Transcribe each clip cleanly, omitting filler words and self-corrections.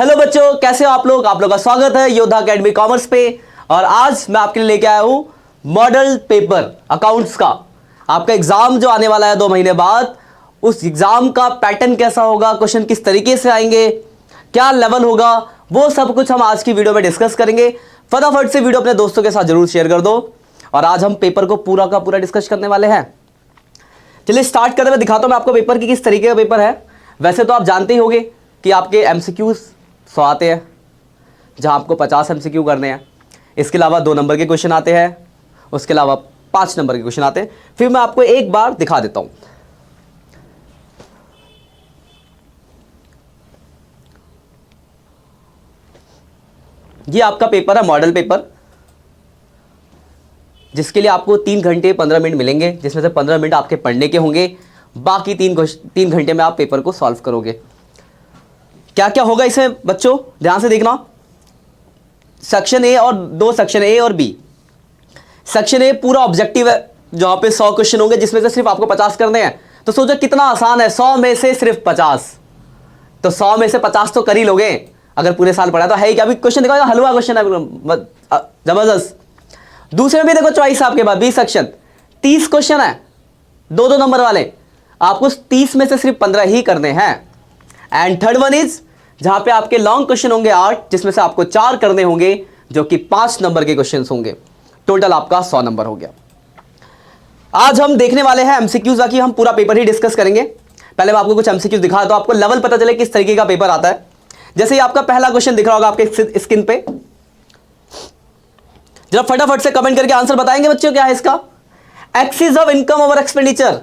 Hello बच्चों, कैसे हो आप लोग का स्वागत है योद्धा एकेडमी कॉमर्स पे। और आज मैं आपके लिए लेके आया हूं मॉडल पेपर अकाउंट्स का। आपका एग्जाम जो आने वाला है 2 महीने बाद, उस एग्जाम का पैटर्न कैसा होगा, क्वेश्चन किस तरीके से आएंगे, क्या लेवल होगा, वो सब कुछ हम आज की वीडियो में डिस्कस करेंगे। फटाफट से वीडियो अपने दोस्तों के साथ जरूर शेयर कर दो। और आज हम पेपर को पूरा का पूरा डिस्कस करने वाले हैं। चलिए स्टार्ट करते हुए दिखाता हूं मैं आपको पेपर की किस तरीके का पेपर है। वैसे तो आप जानते ही होंगे कि आपके एमसीक्यूज 100 आते हैं, जहां आपको 50 एमसीक्यू करने हैं। इसके अलावा 2 नंबर के क्वेश्चन आते हैं, उसके अलावा 5 नंबर के क्वेश्चन आते हैं। फिर मैं आपको एक बार दिखा देता हूं। ये आपका पेपर है मॉडल पेपर, जिसके लिए आपको 3 घंटे 15 मिनट मिलेंगे, जिसमें से 15 मिनट आपके पढ़ने के होंगे। बाकी 3 घंटे में आप पेपर को सॉल्व करोगे। क्या क्या होगा इसमें बच्चों, ध्यान से देखना। सेक्शन ए और 2 सेक्शन ए और बी। सेक्शन ए पूरा ऑब्जेक्टिव है, जहां पे 100 क्वेश्चन होंगे, जिसमें से सिर्फ आपको 50 करने हैं। तो सोचो कितना आसान है, 100 में से सिर्फ 50। तो 100 में से 50 तो कर ही लोगे अगर पूरे साल पढ़ा। तो है क्या, अभी क्वेश्चन देखो, हलवा क्वेश्चन है, जबरदस्त। दूसरे में भी देखो चॉइस आपके पास, 20 सेक्शन 30 क्वेश्चन है, 2-2 नंबर वाले। आपको 30 में से सिर्फ 15 ही करने हैं। एंड थर्ड वन इज जहां पे आपके लॉन्ग क्वेश्चन होंगे 8, जिसमें से आपको 4 करने होंगे, जो कि 5 नंबर के क्वेश्चन होंगे। टोटल आपका 100 नंबर हो गया। आज हम देखने वाले हैं एमसीक्यूज, बाकी हम पूरा पेपर ही डिस्कस करेंगे। पहले मैं आपको कुछ एमसीक्यूज दिखा तो आपको लेवल पता चले किस तरीके का पेपर आता है। जैसे ही आपका पहला क्वेश्चन दिख रहा होगा आपके स्क्रीन पे, जरा फटाफट से कमेंट करके आंसर बताएंगे बच्चों, क्या है इसका। Excess of income over expenditure,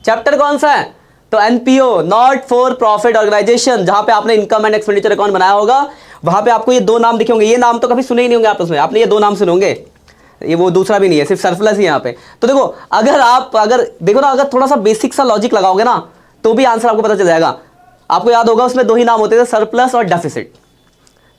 chapter कौन सा है? तो NPO, not for profit organisation. जहां पे आपने इनकम एंड एक्सपेंडिचर अकाउंट बनाया होगा, वहां पे आपको ये 2 नाम दिखे होंगे। ये नाम तो कभी सुने ही नहीं होंगे आप उसमें, आपने ये 2 नाम सुने होंगे। ये वो दूसरा भी नहीं है, सिर्फ सरप्लस ही यहाँ पे। तो देखो, अगर देखो ना, अगर थोड़ा सा बेसिक सा लॉजिक लगाओगे ना, तो भी आंसर आपको पता चल जाएगा। आपको याद होगा उसमें 2 ही नाम होते थे, सरप्लस और डेफिसिट।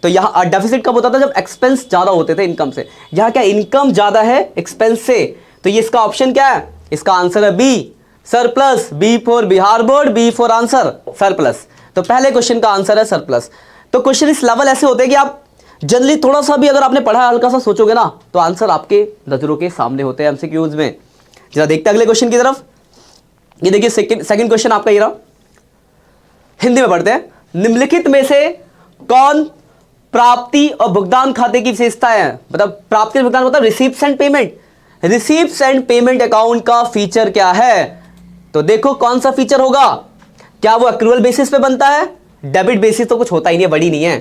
तो यहाँ डेफिसिट कब होता था? जब एक्सपेंस ज्यादा होते थे इनकम से। यहाँ क्या इनकम ज्यादा है एक्सपेंस से, तो ये इसका ऑप्शन क्या है? इसका आंसर है B, surplus. B for Bihar board, B for answer surplus. तो पहले क्वेश्चन का आंसर है सरप्लस। तो क्वेश्चन इस लेवल ऐसे होते हैं कि आप जनरली थोड़ा सा भी अगर आपने पढ़ा है, हल्का सा सोचोगे ना, तो आंसर आपके नजरों के सामने होते हैं एमसीक्यूज में। जरा देखते हैं अगले क्वेश्चन की तरफ। ये देखिए सेकंड क्वेश्चन आपका ये रहा। हिंदी में पढ़ते हैं। निम्नलिखित में से कौन प्राप्ति और भुगतान खाते की विशेषताएं हैं? मतलब प्राप्ति और भुगतान मतलब receipts and payment. Receipts and payment account का फीचर क्या है? तो देखो कौन सा फीचर होगा। क्या वो एक्रूअल बेसिस पे बनता है? डेबिट बेसिस तो कुछ होता ही नहीं है, वर्ड ही नहीं है।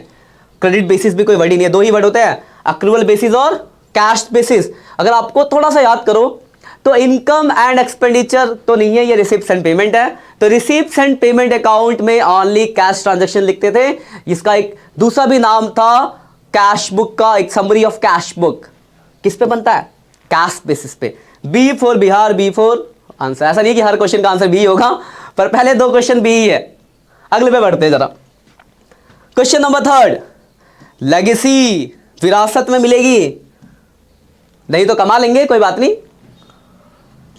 क्रेडिट बेसिस भी कोई वर्ड ही नहीं है, 2 ही वर्ड होते हैं, एक्रूअल बेसिस और कैश बेसिस। अगर आपको थोड़ा सा याद करो तो इनकम एंड एक्सपेंडिचर तो नहीं है, ये रिसिप्ट्स एंड पेमेंट है। तो रिसिप्ट्स एंड पेमेंट अकाउंट में ओनली कैश ट्रांजैक्शन लिखते थे। इसका एक दूसरा भी नाम था कैश बुक का, एक समरी ऑफ कैश बुक। किस पे बनता है? कैश बेसिस पे। B for Bihar, B for answer. ऐसा नहीं कि हर क्वेश्चन का आंसर बी होगा, पर पहले 2 क्वेश्चन बी ही है। अगले पे बढ़ते हैं जरा। क्वेश्चन नंबर 3, लेगेसी विरासत में मिलेगी, नहीं तो कमा लेंगे, कोई बात नहीं।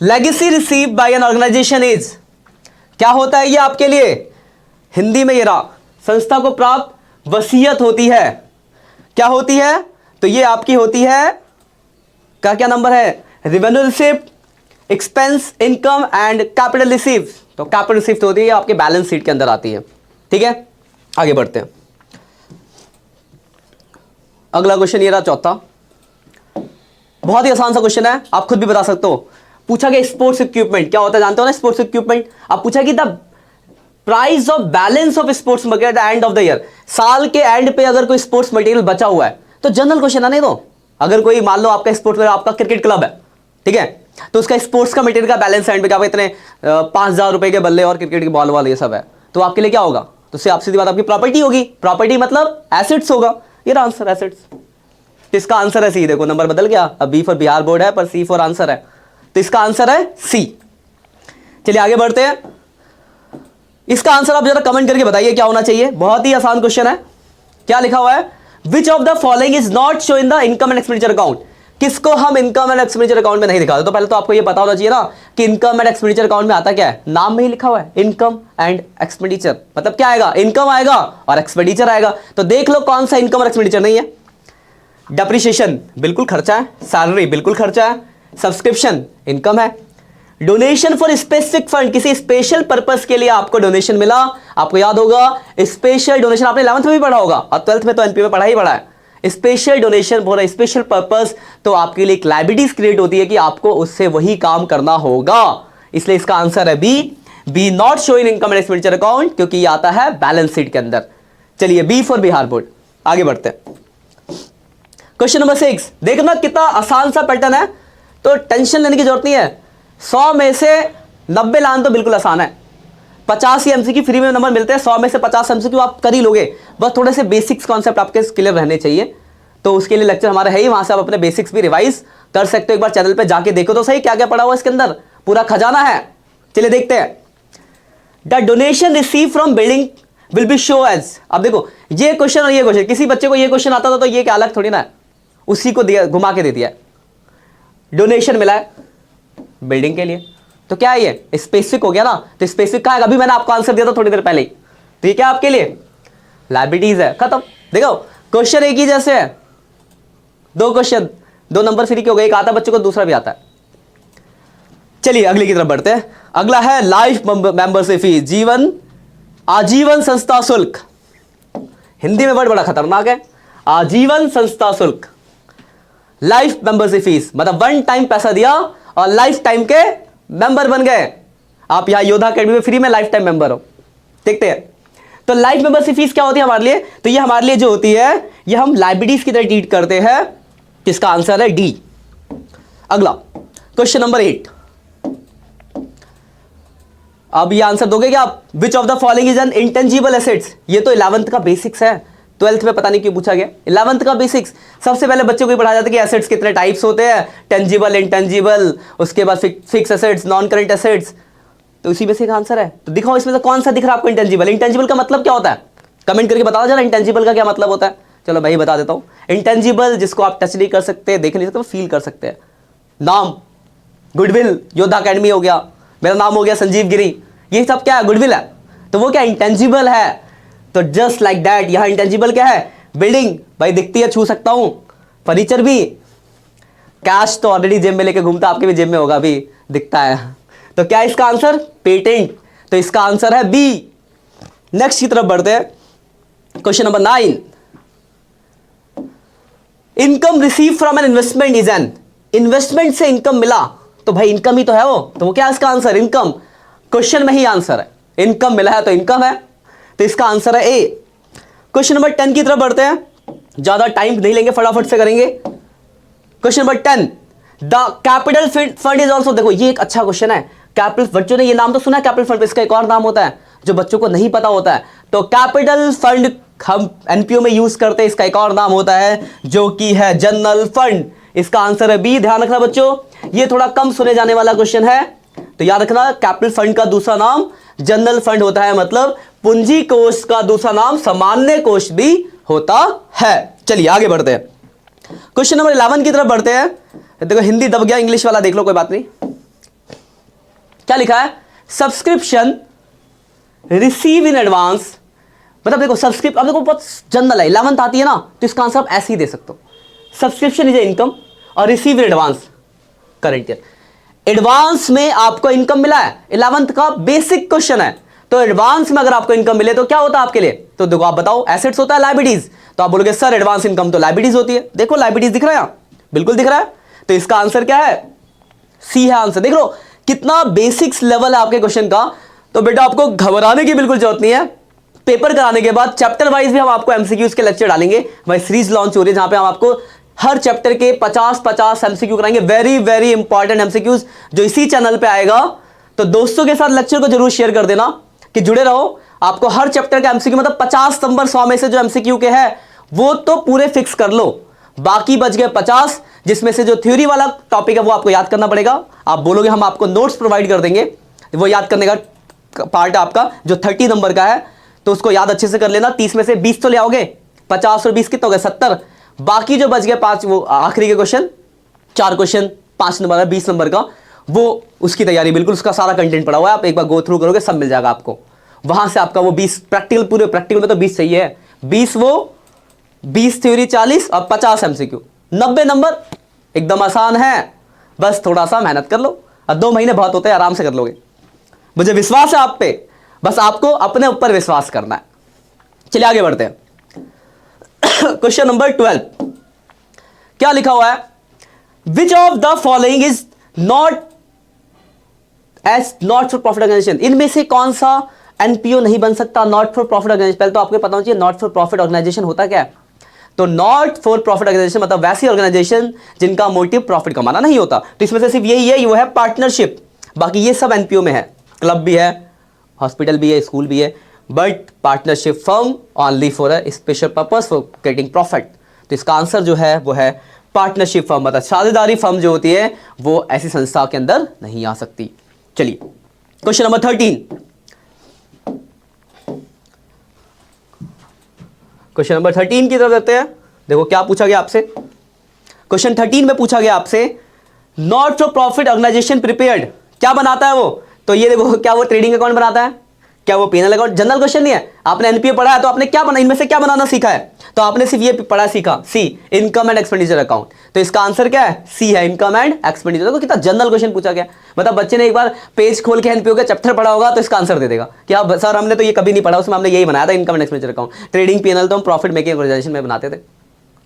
Legacy receive by an organisation is, क्या होता है ये आपके लिए? हिंदी में ये रहा, संस्था को प्राप्त वसीयत होती है। क्या होती है? तो ये आपकी होती है, क्या नंबर है? Revenue receipt, expense, income and capital receive. तो कैपिटल रिसीव होती है आपके बैलेंस शीट के अंदर आती है। ठीक है, आगे बढ़ते हैं। अगला क्वेश्चन ये रहा, चौथा। बहुत ही आसान सा क्वेश्चन है, आप खुद भी बता सकते हो। पूछा गया स्पोर्ट्स इक्विपमेंट क्या होता है, जानते हो ना स्पोर्ट्स इक्विपमेंट? अब पूछा कि the price of balance of sports material at the end of the year. साल के एंड पे अगर कोई स्पोर्ट्स मटेरियल बचा हुआ है, तो जनरल क्वेश्चन है नहीं। तो अगर कोई मान लो आपका स्पोर्ट्स में आपका क्रिकेट क्लब है, ठीक है, तो उसका स्पोर्ट्स का मटेरियल का बैलेंस एंड पे क्या इतने 5,000 रुपए के बल्ले और क्रिकेट की बॉल वाले ये सब है, तो आपके लिए क्या होगा? तो उससे आप सीधी बात आपकी प्रॉपर्टी होगी। प्रॉपर्टी मतलब एसेट्स होगा। ये आंसर एसेट्स। इसका आंसर है सी। देखो नंबर बदल गया, अब बी फॉर बिहार बोर्ड है, पर सी फॉर आंसर है। तो इसका आंसर है सी। चलिए आगे बढ़ते हैं। इसका आंसर आप जरा कमेंट करके बताइए क्या होना चाहिए। बहुत ही आसान क्वेश्चन है। क्या लिखा हुआ है? Which of the following is not show in the income and expenditure account. किसको हम इनकम एंड एक्सपेंडिचर अकाउंट में नहीं दिखाते? तो पहले तो आपको ये पता होना चाहिए ना कि इनकम एंड एक्सपेंडिचर अकाउंट में आता क्या है, नाम में ही लिखा हुआ है इनकम एंड एक्सपेंडिचर। मतलब क्या आएगा, इनकम आएगा और एक्सपेंडिचर आएगा। तो देख लो कौन सा इनकम और एक्सपेंडिचर नहीं है। डेप्रिसिएशन बिल्कुल खर्चा है, सैलरी बिल्कुल खर्चा है, सब्सक्रिप्शन इनकम है, डोनेशन फॉर स्पेसिफिक फंड, किसी स्पेशल पर्पस के लिए आपको डोनेशन मिला, आपको याद होगा स्पेशल डोनेशन, आपने 11th में भी पढ़ा होगा और 12th में तो एनपीओ में पढ़ा ही पढ़ा है। Special donation for special purpose, तो आपके लिए एक लायबिलिटीज क्रिएट होती है कि आपको उससे वही काम करना होगा। इसलिए इसका आंसर है B not show in income and expenditure account, क्योंकि ये आता है बैलेंस शीट के अंदर। चलिए बी फॉर बिहार बोर्ड, आगे बढ़ते हैं। क्वेश्चन नंबर 6, देखना कितना आसान सा पैटर्न है, तो टेंशन लेने की जरूरत नहीं है। 100 में से 90 लाना तो बिल्कुल आसान है। 50 ही एमसीक्यू फ्री में नंबर मिलते हैं, 100 में से 50 एमसीक्यू आप कर ही लोगे। बस थोड़े से बेसिक्स कॉन्सेप्ट आपके क्लियर रहने चाहिए। तो उसके लिए लेक्चर हमारा है ही, वहां से आप अपने बेसिक्स भी रिवाइज कर सकते हो। एक बार चैनल पे जाके देखो तो सही क्या क्या पढ़ा हुआ इसके अंदर, पूरा खजाना है। चलिए देखते हैं। The donation receive from building will be show as, अब देखो ये क्वेश्चन और ये क्वेश्चन, किसी बच्चे को ये क्वेश्चन आता था तो ये क्या अलग थोड़ी ना है, उसी को दिया, घुमा के दे दिया। डोनेशन मिला है बिल्डिंग के लिए, तो क्या है ये स्पेसिफिक हो गया ना। तो स्पेसिफिक का है, अभी मैंने आपको आंसर दिया था थोड़ी देर पहले ही। तो ये क्या आपके लिए लायबिलिटीज है, खत्म। देखो क्वेश्चन एक ही जैसे है, 2 क्वेश्चन 2 नंबर फ्री के हो गए, एक आता बच्चों को दूसरा भी आता है। चलिए अगले की तरफ बढ़ते हैं। अगला है लाइफ मेंबरशिप फीस, जीवन आजीवन संस्था शुल्क। हिंदी में वर्ड बड़ा खतरनाक है, आजीवन संस्था शुल्क। लाइफ मेंबरशिप फीस मतलब 1 टाइम पैसा दिया और लाइफ टाइम के मेंबर बन गए। आप यहां योद्धा अकेडमी में फ्री में लाइफ टाइम मेंबर हो। देखते हैं तो लाइफ मेंबरशिप फीस क्या होती है हमारे लिए। तो ये हमारे लिए जो होती है, ये हम लाइबिलिटीज की तरह ट्रीट करते हैं। इसका आंसर है डी। अगला क्वेश्चन नंबर 8, अब ये आंसर दोगे क्या आप, विच of the following is an intangible assets. ये तो 11th का बेसिक्स है, 12th में पता नहीं क्यों पूछा गया। 11th का बेसिक्स सबसे पहले बच्चों को पढ़ाया जाता है कि एसेट्स कितने टाइप्स होते हैं, टेंजिबल, इंटेंजिबल, उसके बाद fix assets, non current assets. तो इसी में से एक आंसर है। तो दिखाओ इसमें से कौन सा दिख रहा है आपको इंटेंजिबल। इंटेंजिबल का मतलब क्या होता है, कमेंट करके बताओ जरा, इंटेंजिबल का क्या मतलब होता है। चलो भाई बता देता हूं। इंटेंजिबल जिसको आप टच नहीं कर सकते, देख नहीं सकते, फील कर सकते हैं। नाम गुडविल, योद्धा अकेडमी हो गया, मेरा नाम हो गया संजीव गिरी, ये सब क्या है, गुडविल है। तो वो क्या इंटेंजिबल है। तो जस्ट लाइक दैट यहां इंटेंजिबल क्या है, बिल्डिंग भाई दिखती है, छू सकता हूं, फर्नीचर भी, कैश तो ऑलरेडी जेब में लेके घूमता, आपके भी जेब में होगा, अभी दिखता है। तो क्या इसका आंसर, पेटेंट। तो इसका आंसर है बी। नेक्स्ट की तरफ बढ़ते हैं। Question number 9, income receive from an investment is an, investment से इनकम मिला, तो भाई इनकम ही तो है वो, तो वो क्या इसका आंसर, इनकम। क्वेश्चन में ही आंसर है, इनकम मिला है तो इनकम है। तो इसका आंसर है ए। क्वेश्चन नंबर 10 की तरफ बढ़ते हैं, ज्यादा टाइम नहीं लेंगे, फटाफट से करेंगे। Question number 10, the capital fund is also, देखो ये एक अच्छा क्वेश्चन है। कैपिटल, बच्चों ने ये नाम तो सुना है कैपिटल फंड, इसका एक और नाम होता है जो बच्चों को नहीं पता होता है। तो कैपिटल फंड हम एनपीओ में यूज करते हैं, इसका एक और नाम होता है जो कि है जनरल फंड। इसका आंसर है बी। ध्यान रखना बच्चों, ये थोड़ा कम सुने जाने वाला क्वेश्चन है, तो याद रखना कैपिटल फंड का दूसरा नाम जनरल फंड होता है, मतलब पूंजी कोष का दूसरा नाम सामान्य कोष भी होता है। चलिए आगे बढ़ते हैं। क्वेश्चन नंबर 11 की तरफ बढ़ते हैं। देखो हिंदी दब गया, इंग्लिश वाला देख लो, कोई बात नहीं। क्या लिखा है, सब्सक्रिप्शन रिसीव इन एडवांस, मतलब देखो सब्सक्रिप्शन, अब देखो बहुत जनरल है, 11th आती है ना, तो इसका आंसर आप ऐसे ही दे सकते हो। सब्सक्रिप्शन इज ए इनकम और receive in advance current year. Advance में आपको इनकम मिला है, 11th का बेसिक क्वेश्चन है। तो एडवांस में अगर आपको इनकम मिले तो क्या होता है आपके लिए, तो देखो आप बताओ, एसेट्स होता है, लायबिलिटीज। तो आप बोलोगे सर एडवांस इनकम तो लायबिलिटीज होती है, देखो लायबिलिटीज दिख रहा है, बिल्कुल दिख रहा है। तो इसका आंसर क्या है, सी है आंसर। देख लो कितना बेसिक्स लेवल है आपके क्वेश्चन का। तो बेटा आपको घबराने की बिल्कुल जरूरत नहीं है। पेपर कराने के बाद चैप्टर वाइज भी हम आपको एमसीक्यूज के लेक्चर डालेंगे। हमारी सीरीज लॉन्च हो रही है जहां पे हम आपको हर चैप्टर के 50-50 एमसीक्यू कराएंगे, वेरी वेरी इंपॉर्टेंट एमसीक्यूज जो इसी चैनल पे आएगा। तो दोस्तों के साथ लेक्चर को जरूर शेयर कर देना कि जुड़े रहो। आपको हर चैप्टर का एमसीक्यू मतलब 50 नंबर 100 में से जो एमसीक्यू के है वो तो पूरे फिक्स कर लो, बाकी बच गए 50, जिसमें से जो थ्योरी वाला टॉपिक है वो आपको याद करना पड़ेगा। आप बोलोगे हम आपको नोट्स प्रोवाइड कर देंगे, वो याद करने का पार्ट है आपका जो 30 नंबर का है, तो उसको याद अच्छे से कर लेना। 30 में से 20 तो ले आओगे, 50 और 20 कितने हो गए, 70। बाकी जो बच गए 5 वो आखिरी के क्वेश्चन 4 क्वेश्चन 5 नंबर है 20 नंबर का, वो उसकी तैयारी बिल्कुल, उसका सारा कंटेंट पड़ा हुआ है, आप एक बार गो थ्रू करोगे सब मिल जाएगा आपको। वहां से आपका वो 20 प्रैक्टिकल, पूरे प्रैक्टिकल में तो 20 चाहिए है, 20 वो 20 थ्योरी 40 और 50 एमसीक्यू, 90 नंबर एकदम आसान है। बस थोड़ा सा मेहनत कर लो और 2 महीने बहुत होते हैं, आराम से कर लोगे, मुझे विश्वास है आप पे, बस आपको अपने ऊपर विश्वास करना है। चलिए आगे बढ़ते हैं। क्वेश्चन नंबर 12 क्या लिखा हुआ है, which of the following is not as not for profit organisation, इनमें से कौन सा एनपीओ नहीं बन सकता नॉट फॉर प्रॉफिट ऑर्गेनाइजेशन। पहले तो आपको पता होना चाहिए नॉट फॉर प्रॉफिट ऑर्गेनाइजेशन होता क्या है। तो नॉट फॉर प्रॉफिट ऑर्गेनाइजेशन मतलब वैसी ऑर्गेनाइजेशन जिनका मोटिव प्रॉफिट कमाना नहीं होता। तो इसमें से सिर्फ यही है, वो है पार्टनरशिप, बाकी ये सब एनपीओ में है, क्लब भी है, हॉस्पिटल भी है, स्कूल भी है, but partnership firm only for a special purpose for getting profit. तो इसका आंसर जो है वो है पार्टनरशिप फर्म, मतलब साझेदारी फर्म जो होती है वो ऐसी संस्था के अंदर नहीं आ सकती। चलिए क्वेश्चन नंबर 13, क्वेश्चन नंबर 13 की तरफ देखते हैं। देखो क्या पूछा गया आपसे, क्वेश्चन 13 में पूछा गया आपसे not for profit organisation prepared क्या बनाता है वो। तो ये देखो, क्या वो ट्रेडिंग अकाउंट बनाता है, क्या वो पीएनएल अकाउंट, जनरल क्वेश्चन नहीं है, आपने एनपीए पढ़ा है तो आपने क्या बना, इनमें से क्या बनाना सीखा है। तो आपने सिर्फ ये पढ़ा सीखा, सी इनकम एंड एक्सपेंडिचर अकाउंट। तो इसका आंसर क्या है, सी है इनकम एंड एक्सपेंडिचर। देखो कितना जनरल क्वेश्चन पूछा गया, मतलब बच्चे ने एक बार पेज खोल के एनपीओ का चैप्टर पढ़ा होगा तो इसका आंसर दे देगा कि आप सर हमने तो ये कभी नहीं पढ़ा, उसमें हमने यही बनाया था income and expenditure account, trading PNL तो हम प्रॉफिट मेकिंग ऑर्गेनाइजेशन में बनाते थे,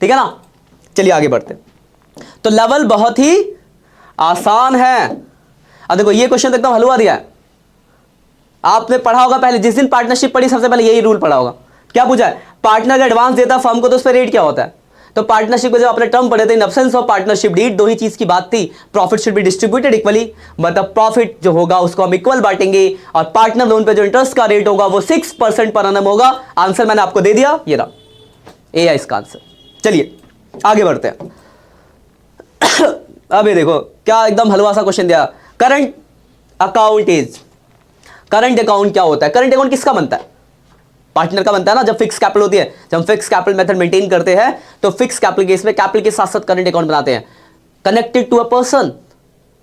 ठीक है ना। चलिए आगे बढ़ते। तो लेवल बहुत ही आसान है। अब देखो ये क्वेश्चन तो एकदम हलवा दिया है, आपने पढ़ा होगा पहले, जिस दिन पार्टनरशिप पढ़ी सबसे पहले यही रूल पढ़ा होगा। क्या पूछा है, पार्टनर का एडवांस देता फर्म को तो उस पर रेट क्या होता है। तो पार्टनरशिप को जब अपने टर्म पढ़े थे, in absence of partnership deed, दो ही चीज की बात थी, profit should be distributed equally, मतलब प्रॉफिट जो होगा उसको हम इक्वल बांटेंगे और पार्टनर लोन पे जो इंटरेस्ट का रेट होगा वो 6% पर annum होगा। आंसर मैंने आपको दे दिया, ये रहा, ए है इसका आंसर। चलिए आगे बढ़ते हैं। अभी देखो क्या एकदम हलवा सा क्वेश्चन दिया, current account is, current account क्या होता है, करंट अकाउंट किसका बनता है, पार्टनर का बनता है ना। जब फिक्स कैपिटल होती है, जब हम फिक्स कैपिटल मेथड मेंटेन करते हैं तो फिक्स कैपिटल केस में कैपिटल के साथ साथ करंट अकाउंट बनाते हैं, कनेक्टेड टू अ पर्सन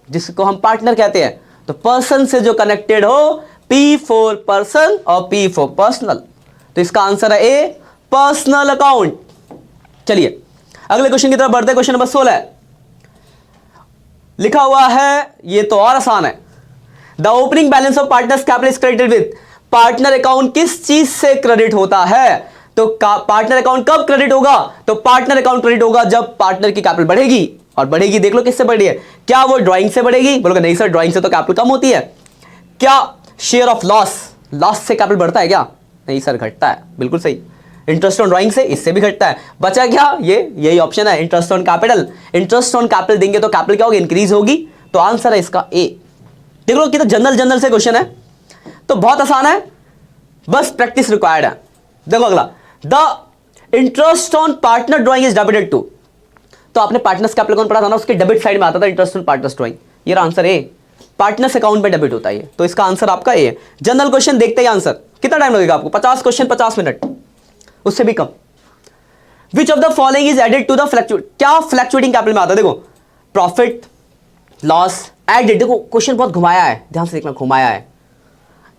जिसको हम पार्टनर कहते हैं। तो पर्सन से जो कनेक्टेड हो, पी फॉर पर्सन और पी फॉर पर्सनल, तो इसका आंसर है ए पर्सनल अकाउंट। चलिए अगले क्वेश्चन की तरफ बढ़ते हैं। क्वेश्चन नंबर 16 लिखा हुआ है, ये तो और आसान है, the opening balance of partners capital is credited with, partner account किस चीज से क्रेडिट होता है। तो पार्टनर अकाउंट कब क्रेडिट होगा, तो पार्टनर अकाउंट क्रेडिट होगा जब पार्टनर की कैपिटल बढ़ेगी, और बढ़ेगी देख लो किससे बढ़ी है, क्या वो ड्राइंग से बढ़ेगी, बोलोगे नहीं सर ड्राइंग से तो कैपिटल कम होती है। क्या शेयर ऑफ लॉस, लॉस से कैपिटल बढ़ता है क्या, नहीं सर घटता है, बिल्कुल सही। इंटरेस्ट ऑन ड्राइंग से, इससे भी घटता है। बचा क्या, ये यही ऑप्शन है interest on capital, interest on capital देंगे तो कैपिटल क्या होगी, इंक्रीज होगी। तो आंसर है इसका ए। देख लो कितना जनरल से क्वेश्चन है, तो बहुत आसान है, बस प्रैक्टिस रिक्वायर्ड है। देखो अगला, the interest on partner drawing is debited to, तो आपने पार्टनर्स कैपिटल अकाउंट पढ़ा था ना, उसके डेबिट साइड में आता था इंटरेस्ट ऑन पार्टनर्स ड्राइंग, ये आंसर ए, पार्टनर्स अकाउंट में डेबिट होता है। तो इसका आंसर आपका ए है। जनरल क्वेश्चन देखते ही आंसर, कितना टाइम लगेगा आपको, 50 क्वेश्चन 50 मिनट, उससे भी कम। Which of the following is added to the fluctuate, क्या फ्लैक्चुएटिंग कैपिटल में आता है, देखो प्रॉफिट लॉस एडेड, देखो क्वेश्चन बहुत घुमाया है, ध्यान से देखना, घुमाया है।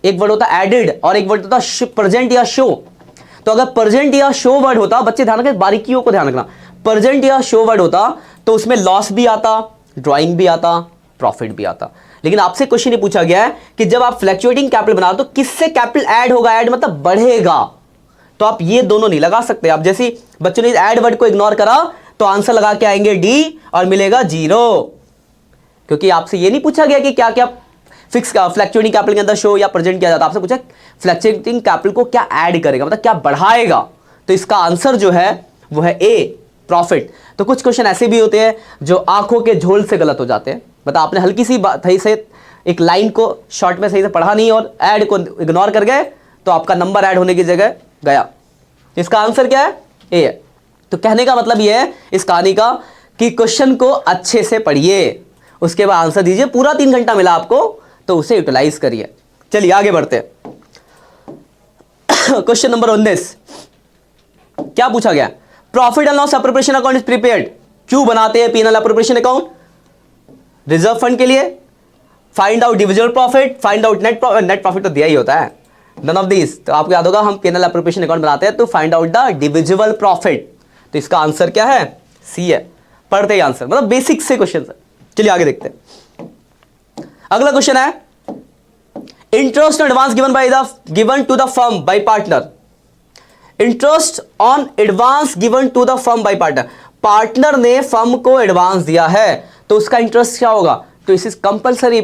एक वर्ड होता है एडेड और एक वर्ड होता है प्रेजेंट या शो। तो अगर प्रेजेंट या शो वर्ड होता, बच्चे ध्यान रखें, बारीकियों को ध्यान रखना, प्रेजेंट या शो वर्ड होता तो उसमें लॉस भी आता, ड्राइंग भी आता, प्रॉफिट भी आता। लेकिन आपसे क्वेश्चन ये पूछा गया है कि जब आप फ्लैक्चुएटिंग कैपिटल बनाओ तो किससे कैपिटल ऐड होगा, ऐड मतलब बढ़ेगा। तो आप ये दोनों नहीं लगा सकते। आप जैसे बच्चों ने ऐड वर्ड को इग्नोर करा तो आंसर लगा के आएंगे डी और मिलेगा 0, क्योंकि आपसे ये नहीं पूछा गया कि क्या क्या फिक्स फ्लैक्चुएटिंग कैपिटल के अंदर शो या प्रेजेंट किया जाता, आपसे पूछा फ्लैक्चुएटिंग कैपिटल को क्या ऐड करेगा, मतलब क्या बढ़ाएगा। तो इसका आंसर जो है वो है ए प्रॉफिट। तो कुछ क्वेश्चन ऐसे भी होते हैं जो आंखों के झोल से गलत हो जाते हैं, मतलब आपने हल्की सी बात सही से एक लाइन को शॉर्ट में सही से पढ़ा नहीं और ऐड को इग्नोर कर गए तो आपका नंबर ऐड होने की जगह गया। इसका आंसर क्या है, ए है। तो कहने का मतलब ये है इस कहानी का कि क्वेश्चन को अच्छे से पढ़िए, उसके बाद आंसर दीजिए। पूरा 3 घंटा मिला आपको तो उसे यूटिलाइज करिए। चलिए आगे बढ़ते हैं। क्वेश्चन नंबर 19 क्या पूछा गया, profit and loss appropriation account is prepared, क्यों बनाते हैं PNL appropriation account, reserve fund के लिए find out divisible profit, find out net profit तो दिया ही होता है, नन ऑफ दिस। तो आपको याद होगा हम P&L एप्रोप्रिएशन अकाउंट बनाते हैं तो find out the divisible profit. तो इसका आंसर क्या है? सी है। पढ़ते ही आंसर, मतलब बेसिक से क्वेश्चन है। चलिए आगे देखते हैं। अगला क्वेश्चन है interest advance given to the firm by partner. Interest on advance given to the firm by partner, partner ने फर्म को एडवांस दिया है तो उसका इंटरेस्ट क्या होगा? तो इस कंपलसरी,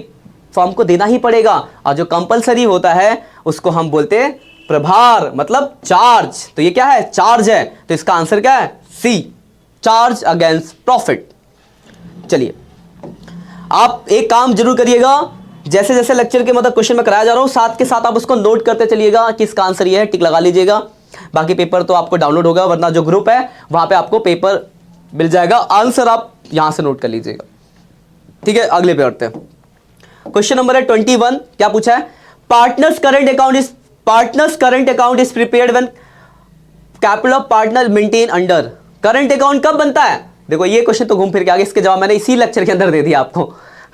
फर्म को देना ही पड़ेगा, और जो कंपलसरी होता है उसको हम बोलते हैं प्रभार, मतलब चार्ज। तो ये क्या है? चार्ज है। तो इसका आंसर क्या है? सी, चार्ज अगेंस्ट प्रॉफिट। चलिए आप एक काम जरूर करिएगा, जैसे जैसे लेक्चर के मतलब क्वेश्चन में कराया जा रहा हूं साथ के साथ आप उसको नोट करते चलिएगा कि इसका आंसर ये है, टिक लगा लीजिएगा। बाकी पेपर तो आपको डाउनलोड होगा, वरना जो ग्रुप है वहां पे आपको पेपर मिल जाएगा, आंसर आप यहां से नोट कर लीजिएगा। ठीक है, अगले पे बढ़ते हैं। क्वेश्चन नंबर है 21। क्या पूछा है? Partners current account is prepared when capital of partner maintain under. Current account कब बनता है? देखो ये क्वेश्चन तो घूम फिर के आ गया, इसके जवाब मैंने इसी लेक्चर के अंदर दे दिया आपको।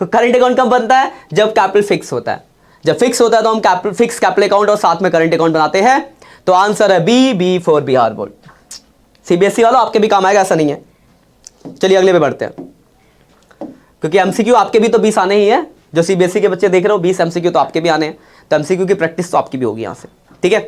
तो करंट अकाउंट कब बनता है? जब कैपिटल फिक्स होता है। जब फिक्स होता है तो हम कैपिटल अकाउंट और साथ में करंट अकाउंट बनाते हैं। तो आंसर है B for Bihar board. CBSE वालों आपके भी काम आएगा, ऐसा नहीं है। चलिए अगले पे बढ़ते हैं, क्योंकि एमसीक्यू आपके भी तो 20 आने ही है। जो सीबीएसई के बच्चे देख रहे हो 20 एमसीक्यू तो आपके भी आने हैं, तो एमसीक्यू की प्रैक्टिस तो आपकी भी होगी यहां से। ठीक है,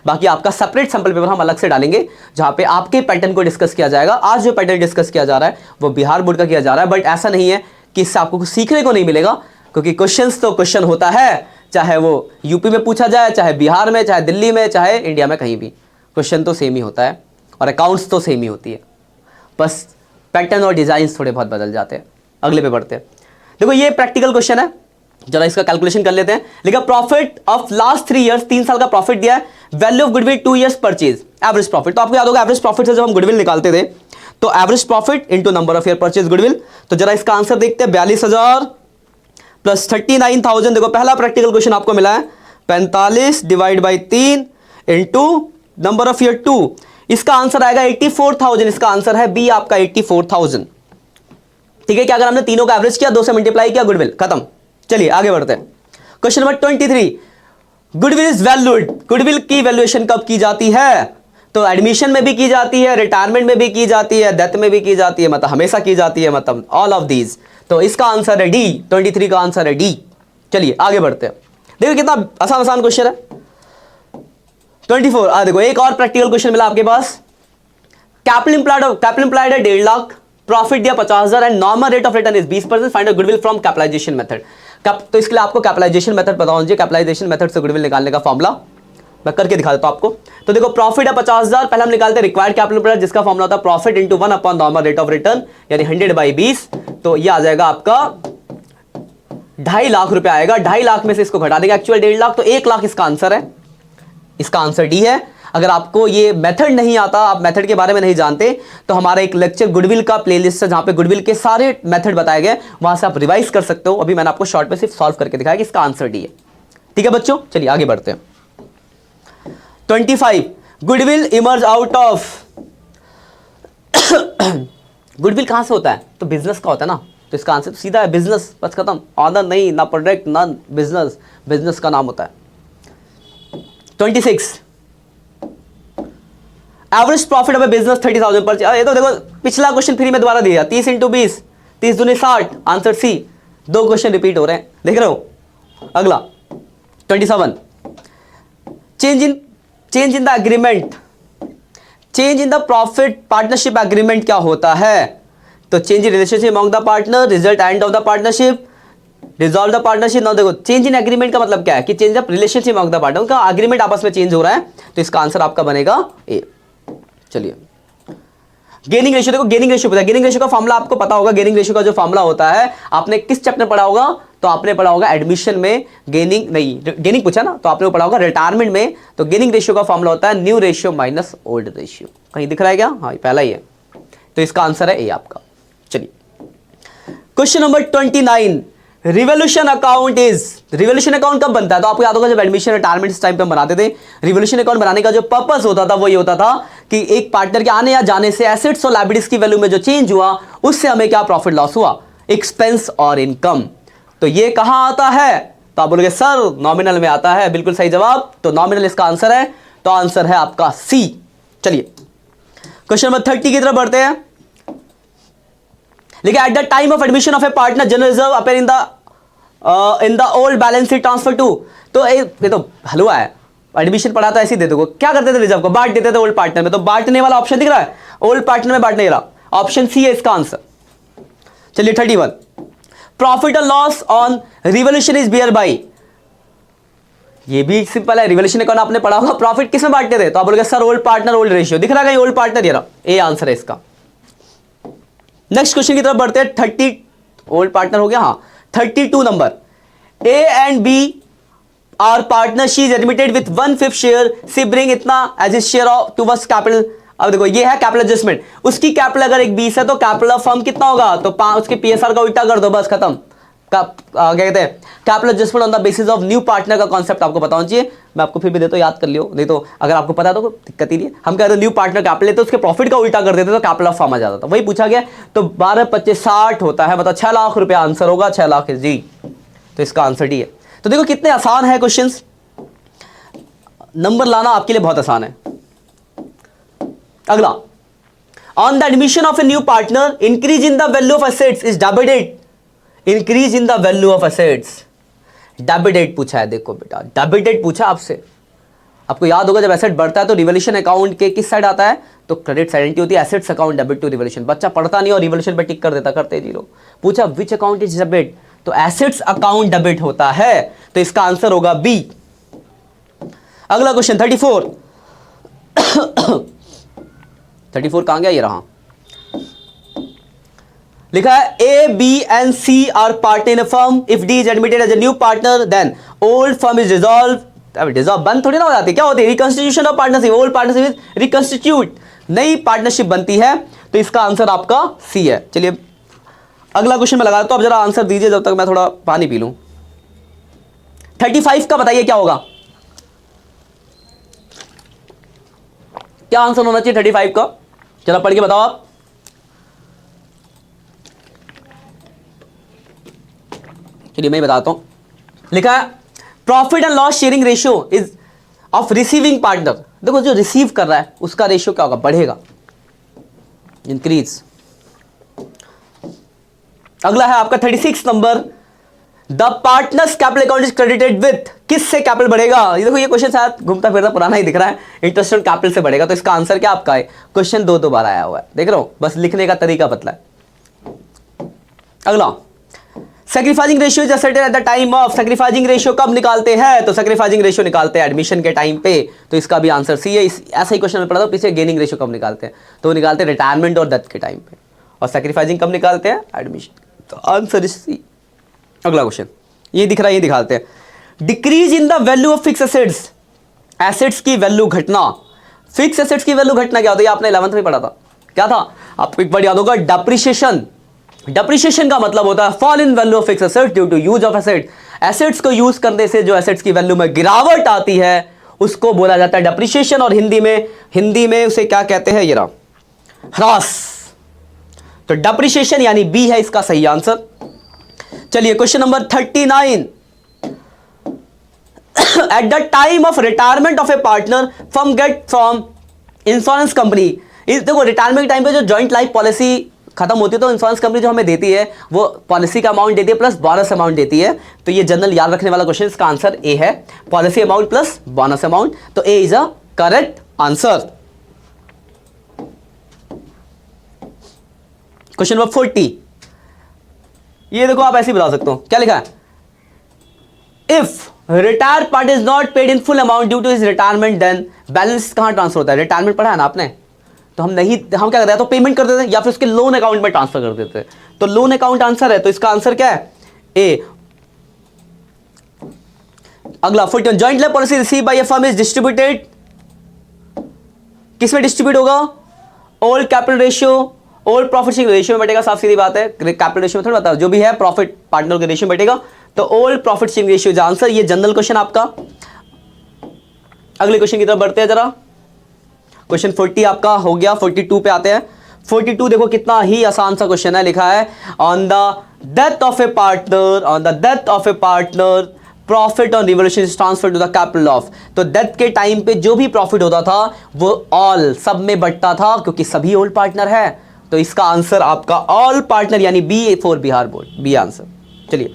बाकी आपका सेपरेट सैंपल पेपर हम अलग से डालेंगे जहां पे आपके पैटर्न को डिस्कस किया जाएगा। आज जो पैटर्न डिस्कस किया जा रहा है वो बिहार बोर्ड का किया जा रहा है, बट ऐसा नहीं है कि इससे आपको कुछ सीखने को नहीं मिलेगा, क्योंकि क्वेश्चंस तो क्वेश्चन होता है, चाहे वो यूपी में पूछा जाए, चाहे बिहार में, चाहे दिल्ली में, चाहे इंडिया में, कहीं भी क्वेश्चन तो सेम ही होता है और अकाउंट्स तो सेम ही होती है, बस पैटर्न और डिजाइन थोड़े बहुत बदल जाते हैं। अगले पे बढ़ते हैं। देखो ये प्रैक्टिकल क्वेश्चन है, जरा इसका कैलकुलेशन कर लेते हैं। लिखा प्रॉफिट ऑफ लास्ट 3 ईयर्स, 3 साल का प्रॉफिट दिया है। Value of goodwill 2 years purchase, average profit. तो आपको याद होगा एवरेज प्रॉफिट से जब हम गुडविल निकालते थे तो average profit into number of year purchase goodwill. तो जरा इसका आंसर देखते हैं, 42,000 प्लस 39,000। देखो पहला प्रैक्टिकल क्वेश्चन आपको मिला है 45 divide by 3 into number of year 2। इसका आंसर आएगा 84,000। इसका आंसर है बी आपका 84,000। ठीक है, क्या अगर हमने तीनों का एवरेज किया, 2 से मल्टीप्लाई किया, गुडविल खत्म। चलिए आगे बढ़ते हैं। Question number 23, goodwill is valued. Goodwill की वैल्यूएशन कब की जाती है? तो एडमिशन में भी की जाती है, रिटायरमेंट में भी की जाती है, डेथ में भी की जाती है, मतलब हमेशा की जाती है, मतलब ऑल ऑफ दीज। तो इसका आंसर है डी, 23 का आंसर है डी। चलिए आगे बढ़ते हैं। देखो कितना आसान क्वेश्चन है। 24 देखो एक और प्रैक्टिकल क्वेश्चन मिला आपके पास। कैपिटल इंप्लाइड है 1.5 लाख, प्रॉफिट दिया 50,000 and normal rate of return is 20%। Find out goodwill from capitalisation method. तो इसके लिए आपको कैपिटलाइजेशन मेथड पता होना चाहिए। कैपिटलाइजेशन मेथड से गुडविल निकालने का फॉर्मूला मैं करके दिखा देता हूं आपको। तो देखो प्रॉफिट है 50,000, पहले हम निकालते हैं रिक्वायर्ड कैपिटल इंप्लाइड, जिसका फॉर्मूला होता है profit into 1 upon normal rate of return, यानी 100/20। तो ये आ जाएगा आपका 2.5 लाख रुपए आएगा। 2.5 लाख में से इसको घटा देगा एक्चुअल 1.5 लाख, तो 1 लाख इसका आंसर है। इसका आंसर डी है। अगर आपको ये मेथड नहीं आता, आप मेथड के बारे में नहीं जानते, तो हमारा एक लेक्चर गुडविल का प्लेलिस्ट है जहां पे गुडविल के सारे मेथड बताए गए, वहां से आप रिवाइज कर सकते हो। अभी मैंने आपको शॉर्ट में सिर्फ सॉल्व करके दिखाया कि इसका आंसर डी है। ठीक है बच्चों, चलिए आगे बढ़ते हैं। 25, goodwill emerge out of. Goodwill कहां से होता है? तो बिजनेस का होता है ना, तो इसका आंसर सीधा है बिजनेस, बस खत्म। ऑनर नहीं, ना प्रोडक्ट, ना बिजनेस, बिजनेस का नाम होता है। 26, एवरेज प्रॉफिट ऑफ बिजनेस 30,000 पर। ये तो देखो पिछला क्वेश्चन फ्री में दोबारा दिया, 30 इंटू 20, 30 दूनी 60, आंसर सी। 2 क्वेश्चन रिपीट हो रहे हैं, देख रहे हो। अगला 27, change in the agreement. Change in the profit partnership agreement क्या होता है? तो change in relationship among the partner, result end of the partnership, resolve the partnership. ना देखो चेंज इन एग्रीमेंट का मतलब क्या है कि change of relationship among the partner, उनका एग्रीमेंट आपस में चेंज हो रहा है, तो इसका आंसर आपका बनेगा ए। चलिए गेनिंग रेशियो, देखो गेनिंग रेशियो पता है, गेनिंग रेशियो का फॉर्मूला आपको पता होगा। गेनिंग रेशियो का जो फॉर्मूला होता है, आपने किस चैप्टर पढ़ा होगा? तो आपने पढ़ा होगा एडमिशन में, गेनिंग नहीं, गेनिंग पूछा ना, तो आपने पढ़ा होगा रिटायरमेंट में। तो गेनिंग रेशियो का फॉर्मूला होता है new ratio minus old ratio. कहीं दिख रहा है क्या? हाँ पहला ही है, तो इसका आंसर है ए आपका। चलिए question number 29, revolution account is. Revolution account कब बनता है? तो आपको याद होगा जब एडमिशन रिटायरमेंट इस टाइम पे हम बनाते थे, रिवोल्यूशन अकाउंट बनाने का जो पर्पस होता था वो ये होता था कि एक पार्टनर के आने या जाने से एसेट्स और लायबिलिटीज की वैल्यू में जो चेंज हुआ, उससे हमें क्या प्रॉफिट लॉस हुआ। एक्सपेंस और इनकम। तो ये कहां आता है? तो आप बोलोगे सर नॉमिनल में आता है। बिल्कुल सही जवाब। तो नॉमिनल इसका आंसर है, तो आंसर है आपका सी। चलिए क्वेश्चन नंबर 30 की तरफ बढ़ते हैं। लिखा at the time of admission of a partner general reserve appear in the old balance sheet transfer to. तो ये तो हलवा है, एडमिशन पढ़ा था ऐसे ही दे दो। क्या करते थे? रिजर्व को बांट देते थे ओल्ड पार्टनर में। तो बांटने वाला ऑप्शन दिख रहा है, ओल्ड पार्टनर में बांटने वाला ऑप्शन सी है इसका आंसर। चलिए 31, प्रॉफिट और loss on revaluation is bear by. ये भी सिंपल है, रिवोल्यूशन अकाउंट आपने पढ़ा होगा। प्रॉफिट किसमें बांटते थे? तो आप बोलोगे sir old partner old ratio. दिख रहा है ओल्ड पार्टनर, ये रहा, ए आंसर है इसका। नेक्स्ट क्वेश्चन की तरफ बढ़ते हैं। 30 ओल्ड पार्टनर हो गया, हाँ। 32 number, A and B are partner, she is admitted with 1/5 share, C bring इतना as is share of towards capital. अब देखो ये है कैपिटल एडजस्टमेंट, उसकी कैपिटल अगर एक 20 है तो कैपिटल ऑफ फर्म कितना होगा? तो उसके पीएसआर का उल्टा कर दो, बस खत्म। क्या कहते हैं? Capital adjustment on the basis of new partner का कॉन्सेप्ट आपको पता होना चाहिए। मैं आपको फिर भी देता हूं, याद कर लियो, नहीं तो अगर आपको पता है तो दिक्कत ही नहीं है। हम कहते हैं न्यू पार्टनर कैपिटल लेते, उसके प्रॉफिट का उल्टा कर देते तो कैपिटल ऑफ फर्म आ जाता था। वही पूछा गया। तो 12 25 60 होता है, मतलब 6 लाख रुपया आंसर होगा। 6 लाख जी, तो इसका आंसर डी है। तो देखो कितने आसान है क्वेश्चन, नंबर लाना आपके लिए बहुत आसान है। अगला, on the admission of a new partner increase in the value of assets is debited. Increase in the value of assets, debited पूछा है। देखो बेटा डेबिटेड पूछा आपसे। आपको याद होगा जब एसेट बढ़ता है तो रिवोल्यूशन अकाउंट के किस साइड आता है? तो क्रेडिट साइड एंट्री होती है, assets account debit to revolution. बच्चा पढ़ता नहीं और रिवोल्यूशन पे टिक कर देता, करते जी लोग। पूछा विच अकाउंट इज डेबिट, तो एसेट्स अकाउंट डेबिट होता है, तो इसका आंसर होगा बी। अगला क्वेश्चन 34 34 कहां गया? ये रहा। लिखा है A B and C are partner in a firm, if D is admitted as a new partner then old firm is dissolve. अब डिसॉल्व बंद थोड़ी ना हो जाती, क्या होती है? Reconstitution of partnership, old partnership is reconstitute, नई पार्टनरशिप बनती है। तो इसका आंसर आपका सी है। चलिए अगला क्वेश्चन में लगा, तो अब जरा आंसर दीजिए जब तक मैं थोड़ा पानी पी लूं। 35 का बताइए क्या होगा? क्या आंसर होना चाहिए 35 का? चलो पढ़ के बताओ आप। चलिए मैं बताता हूं। लिखा है profit and loss sharing ratio is of receiving partner. देखो जो रिसीव कर रहा है उसका रेशियो क्या होगा? बढ़ेगा, इंक्रीज। अगला है आपका 36 number, the partners capital account is credited with, किससे कैपिटल बढ़ेगा? ये देखो ये क्वेश्चन शायद घूमता फिरता पुराना ही दिख रहा है। इंटरेस्ट ऑन कैपिटल से बढ़ेगा, तो इसका आंसर क्या आपका है? क्वेश्चन 2 बार आया हुआ है, देख रहा हूं, बस लिखने का तरीका बदला है। अगला, sacrificing ratio is एसेटेड eight the time of, sacrificing ratio कब निकालते हैं? तो सैक्रिफाइसिंग रेशियो निकालते हैं एडमिशन के टाइम पे, तो इसका भी आंसर सी है। ऐसा ही क्वेश्चन में पढ़ा था पीछे, गेनिंग रेशियो कब निकालते हैं? तो वो निकालते हैं रिटायरमेंट और डेथ के टाइम पे, और सैक्रिफाइसिंग कब निकालते हैं? एडमिशन, तो आंसर इज सी। अगला क्वेश्चन ये दिख रहा है, ये दिखाते हैं। Decrease in the value of fixed assets, assets की वैल्यू घटना। फिक्स एसेट्स की वैल्यू घटना क्या होता है? आपने 11th में पढ़ा था, क्या था आपको एक बार याद होगा? डेप्रिसिएशन। डेप्रिसिएशन का मतलब होता है fall in value of fixed assets due to use of asset. Assets को यूज करने से जो एसेट्स की वैल्यू में गिरावट आती है उसको बोला जाता है डेप्रिसिएशन, और हिंदी में उसे क्या कहते हैं? ये रहा, ह्रास। तो डेप्रिसिएशन यानी बी है इसका सही आंसर। चलिए question number 39, eight the time of retirement of a partner firm get from insurance company. देखो रिटायरमेंट के टाइम पे जो जॉइंट लाइफ पॉलिसी खत्म होती है तो इंश्योरेंस कंपनी जो हमें देती है वो पॉलिसी का अमाउंट देती है प्लस बोनस अमाउंट देती है। तो ये जनरल याद रखने वाला क्वेश्चन, इसका आंसर ए है, policy amount plus bonus amount. तो A is a correct answer. Question number 40, ये देखो आप ऐसे ही बता सकते हो, क्या लिखा है? If retire party is not paid in full amount due to his retirement then balance कहां ट्रांसफर होता है? रिटायरमेंट पढ़ा है ना आपने, तो हम क्या करते हैं? तो पेमेंट कर देते हैं या फिर उसके लोन अकाउंट में ट्रांसफर कर देते हैं। तो लोन अकाउंट आंसर है, तो इसका आंसर क्या है? ए। अगला 41, joint life policy receive by A firm is distributed, किसमें डिस्ट्रीब्यूट होगा? Old capital ratio, old profit sharing ratio में बैठेगा, साफ सीधी बात है। कैपिटल रेशियो में थोड़ा बता, जो भी है प्रॉफिट पार्टनर के रेशियो में बैठेगा, तो old profit sharing ratio is answer. ये जनरल क्वेश्चन आपका। अगले क्वेश्चन की तरफ बढ़ते हैं जरा। क्वेश्चन 40 आपका हो गया, 42 पे आते हैं। 42 देखो कितना ही आसान सा क्वेश्चन है, लिखा है on the death of a partner, on the death of a partner profit on revaluation is transfer to the capital of. तो डेथ के टाइम पे जो भी प्रॉफिट होता था वो ऑल सब में बंटता था, क्योंकि सभी ओल्ड पार्टनर है। तो इसका आंसर आपका ऑल पार्टनर यानी B for Bihar board, B answer. चलिए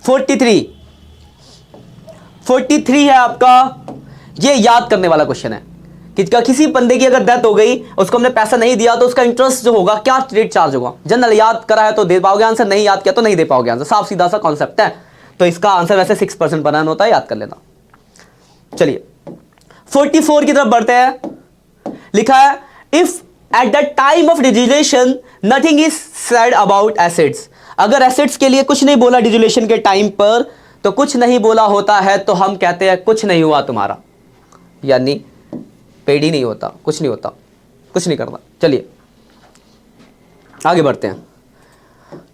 43 है आपका, ये याद करने वाला क्वेश्चन है कि किसी बंदे की अगर डेथ हो गई, उसको हमने पैसा नहीं दिया तो उसका इंटरेस्ट जो होगा क्या रेट चार्ज होगा। जनरल याद करा है तो दे पाओगे आंसर, नहीं याद किया तो नहीं दे पाओगे आंसर, साफ सीधा सा कॉन्सेप्ट है। तो इसका आंसर वैसे 6% बनाना होता है, याद कर लेना। चलिए 44 की तरफ बढ़ते हैं। लिखा है if at the time of dissolution nothing is said about assets. अगर एसेट्स के लिए कुछ नहीं बोला डिजुलेशन के टाइम पर, तो कुछ नहीं बोला होता है तो हम कहते हैं कुछ नहीं हुआ तुम्हारा, यानी पेड ही नहीं होता, कुछ नहीं होता, कुछ नहीं करना। चलिए आगे बढ़ते हैं।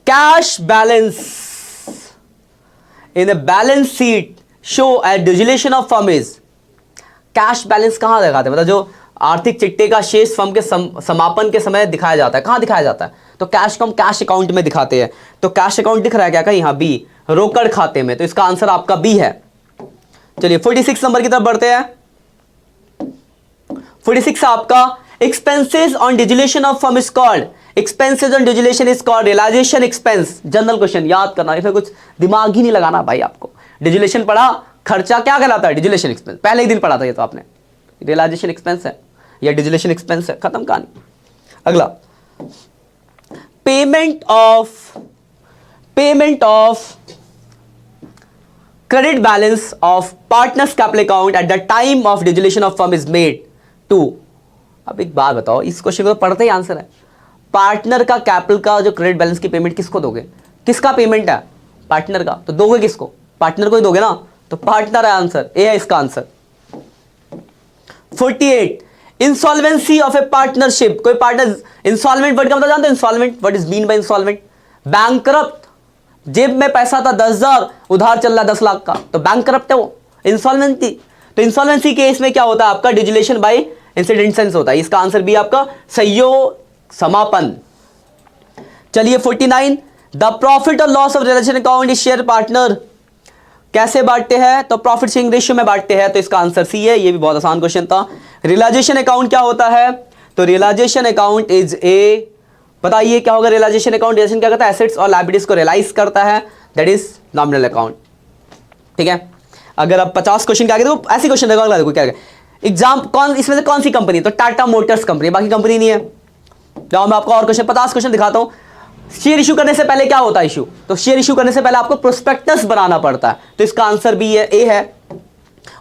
Cash balance in a balance sheet show at dissolution of firm is. Cash balance कहां दिखाते हैं, मतलब जो आर्थिक चिट्टे का शेष फर्म के समापन के समय दिखाया जाता है, कहां दिखाया जाता है? तो कैश को हम कैश अकाउंट में दिखाते हैं। तो कैश अकाउंट दिख रहा है क्या कहीं? यहां बी, रोकड़ खाते में। तो इसका आंसर आपका बी है। चलिए 46 नंबर की तरफ बढ़ते हैं। 46 आपका expenses on dissolution of firm is called, expenses on dissolution is called realisation expense. General question याद करना, इसमें कुछ दिमाग ही नहीं लगाना भाई आपको। डिजुलेशन पढ़ा, खर्चा क्या कहलाता है? डिजुलेशन एक्सपेंस, पहले ही दिन पढ़ा था ये तो आपने। रियलाइजेशन एक्सपेंस है या डिजुलेशन एक्सपेंस है, खत्म कहानी। अगला payment of credit balance of partners capital account at the time of dissolution of firm is made to. अब एक बात बताओ, इस क्वेश्चन को तो पढ़ते ही आंसर है। पार्टनर का कैपिटल का जो क्रेडिट बैलेंस की पेमेंट किसको दोगे? किसका पेमेंट है? पार्टनर का। तो दोगे किसको? पार्टनर को ही दोगे ना। तो पार्टनर है आंसर, ए है इसका answer. 48 insolvency of A partnership. कोई पार्टनर, इंसॉल्वेंट वर्ड का मतलब जानते हो? Insolvent what is mean by insolvent? Bankrupt, जेब में पैसा था 10,000, उधार चल रहा 10 लाख का, तो बैंकरप्ट है वो, इंसॉल्वेंसी। तो इंसॉल्वेंसी केस में क्या होता है आपका? डिजुलेशन बाय इंसिडेंसेंस होता है। इसका आंसर भी आपका संयोग समापन। चलिए 49 द प्रॉफिट और loss of realisation account is share partner. कैसे बांटते हैं? तो प्रॉफिट शेयरिंग रेशियो में बांटते हैं। तो इसका आंसर सी है। ये भी बहुत आसान क्वेश्चन था। रियलाइजेशन अकाउंट क्या होता है? तो रियलाइजेशन अकाउंट इज ए, बताइए क्या होगा रियलाइजेशन अकाउंट? रियलाइजेशन क्या करता है? एसेट्स और लायबिलिटीज को रियलाइज करता है, दैट इज नॉमिनल अकाउंट। ठीक है। अगर आप 50 क्वेश्चन के आगे तो ऐसी क्वेश्चन देखो क्या एग्जाम, कौन इसमें से कौन सी कंपनी? तो टाटा मोटर्स कंपनी, बाकी कंपनी नहीं है। जाओ मैं आपको और क्वेश्चन 50 क्वेश्चन दिखाता हूं। शेयर इशू करने से पहले क्या होता है इशू? तो शेयर इशू करने से पहले आपको प्रोस्पेक्टस बनाना पड़ता है। तो इसका आंसर भी है, ए है।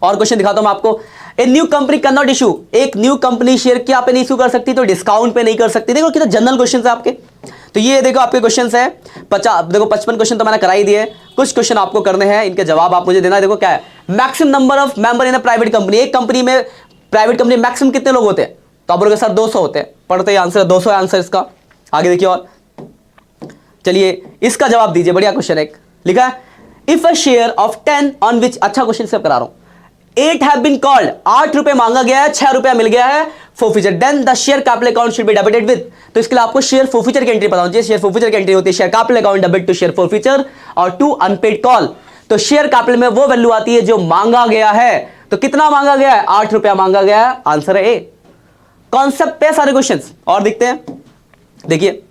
और क्वेश्चन दिखाता हूं मैं आपको। A new company can not issue, एक न्यू कंपनी शेयर क्या पे नहीं इशू कर सकती? तो डिस्काउंट पे नहीं कर सकती। देखो कितना जनरल क्वेश्चन है आपके। तो ये देखो आपके क्वेश्चन है 50, देखो 55 क्वेश्चन तो मैंने करा ही दिए। कुछ क्वेश्चन आपको करने हैं, इनके जवाब आप मुझे देना है। देखो क्या है, maximum number of member in a private company. एक कंपनी में, प्राइवेट कंपनी में मैक्सिमम कितने लोग होते हैं? तो आप बोलोगे सर 200 होते हैं। पढ़ते ही आंसर 200 है आंसर इसका। आगे देखिए और चलिए इसका जवाब दीजिए। बढ़िया क्वेश्चन एक लिखा है if a share of 10 on which, अच्छा क्वेश्चन से करा रहा हूं, 8 हैव बीन कॉल्ड, 8 रुपए मांगा गया है, 6 रुपया मिल गया है forfeiture, then the share capital account should be debited with. तो इसके लिए आपको शेयर फोरफीचर की एंट्री पता होनी चाहिए। शेयर फोरफीचर की एंट्री होती है share capital account debit to share forfeiture और टू अनपेड कॉल। तो शेयर कैपिटल में वो वैल्यू आती है जो मांगा गया है। तो कितना मांगा गया है? 8 रुपया मांगा गया है, आंसर है ए। कॉन्सेप्ट पे सारे क्वेश्चंस और दिखते हैं। देखिए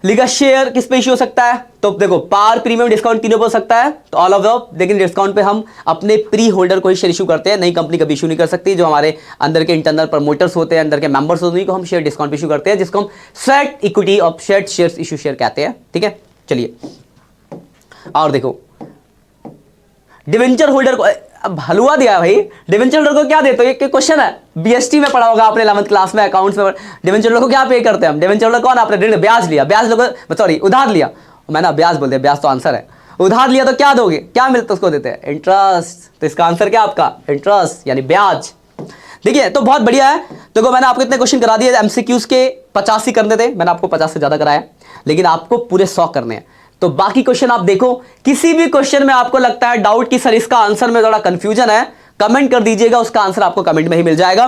लिखा शेयर किस पे इश्यू हो सकता है? तो देखो पार, प्रीमियम, डिस्काउंट तीनों पे हो सकता है। तो ऑल ऑफ द, लेकिन डिस्काउंट पे हम अपने प्री होल्डर को ही शेयर इशू करते हैं। नई कंपनी कभी इशू नहीं कर सकती। जो हमारे अंदर के इंटरनल प्रमोटर्स होते हैं, अंदर के मेंबर्स होते हैं, को हम शेयर डिस्काउंट इशू करते हैं, जिसको हम sweat equity of share issue share कहते हैं। ठीक है। चलिए और देखो डिवेंचर होल्डर को, अब हलवा दिया भाई, डिवेंचर होल्डर को क्या देते हो? एक क्वेश्चन है, बीएसटी में पढ़ा होगा आपने 11th क्लास में अकाउंट्स में। डिवेंचर होल्डर को क्या पे करते हैं हम? डिवेंचर होल्डर कौन? आपने ऋण ब्याज लिया, ब्याज लोग सॉरी उधार लिया, मैंने ब्याज बोल दिया, ब्याज तो आंसर है। उधार लिया तो क्या दोगे? क्या मिलता उसको देते हैं? इंटरेस्ट। तो इसका आंसर क्या आपका? इंटरेस्ट यानी ब्याज। देखिए तो बहुत बढ़िया है। देखो मैंने आपको इतने क्वेश्चन करा दिए, एमसीक्यूज के 50 ही करने थे, मैंने आपको 50 से ज्यादा कराया, लेकिन आपको पूरे 100 करने हैं। तो बाकी क्वेश्चन आप देखो, किसी भी क्वेश्चन में आपको लगता है डाउट कि सर इसका आंसर में थोड़ा कंफ्यूजन है, कमेंट कर दीजिएगा, उसका आंसर आपको कमेंट में ही मिल जाएगा।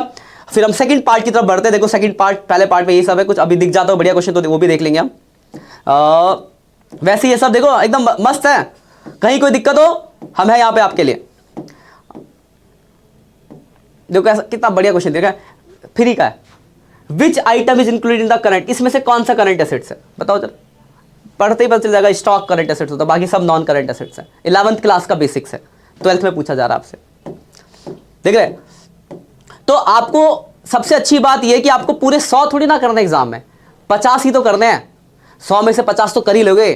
फिर हम सेकंड पार्ट की तरफ बढ़ते हैं। देखो सेकंड पार्ट, पहले पार्ट में ये सब है, कुछ अभी दिख जाता हो बढ़िया क्वेश्चन तो वो भी देख लेंगे हम। वैसे ये सब देखो एकदम मस्त है, कहीं कोई दिक्कत हो हम है यहाँ पे आपके लिए। देखो कैसा कितना बढ़िया क्वेश्चन देखा, फ्री का है। विच item is included in the current, इसमें से कौन सा करंट एसेट्स है बताओ जरा। पढ़ते ही पता चल जाएगा, स्टॉक करंट एसेट्स होता है, बाकी सब नॉन करंट एसेट्स है। 11th क्लास का बेसिक्स है, 12th में पूछा जा रहा है आपसे, देख रहे। तो आपको सबसे अच्छी बात यह कि आपको पूरे 100 थोड़ी ना करना एग्जाम में, 50 ही तो करने हैं। 100 में से 50 तो कर ही लोगे,